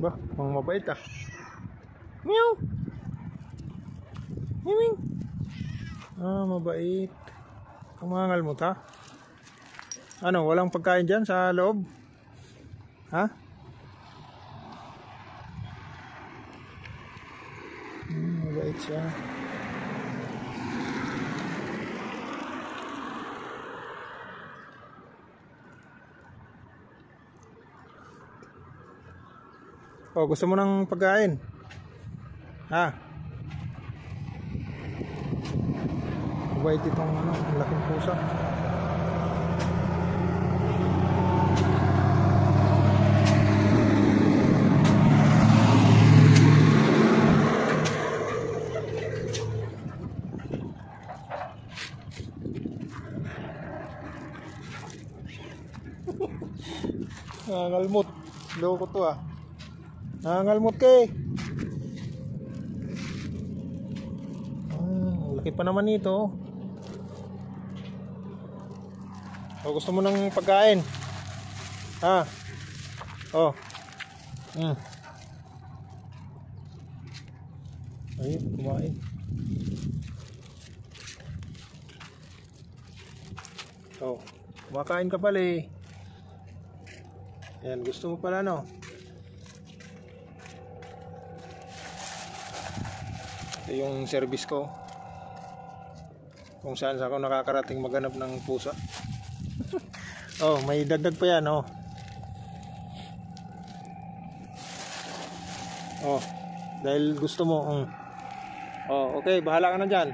Ba, mga mabait ah. Meow. Meow. Ah, mabait. Kumangal mo ta. Ano, walang pagkain dyan sa loob? Ha? Mabait siya. Oh, gusto mo ng pagkain? Ha? Mabait itong ano, ang laking pusa. Nangangalmot. Loko to ah. Nangangalmot ka eh. Laki pa naman ito. O, gusto mo ng pagkain? Ha? Oh. Ayun, kumain. Oh, kumakain ka pala eh. Ayan, gusto mo pala no? Ito yung service ko. Kung saan ako nakakarating maghanap ng pusa. Oh, may dagdag pa yan oh. Oh, dahil gusto mo. Oh, okay, bahala ka na dyan.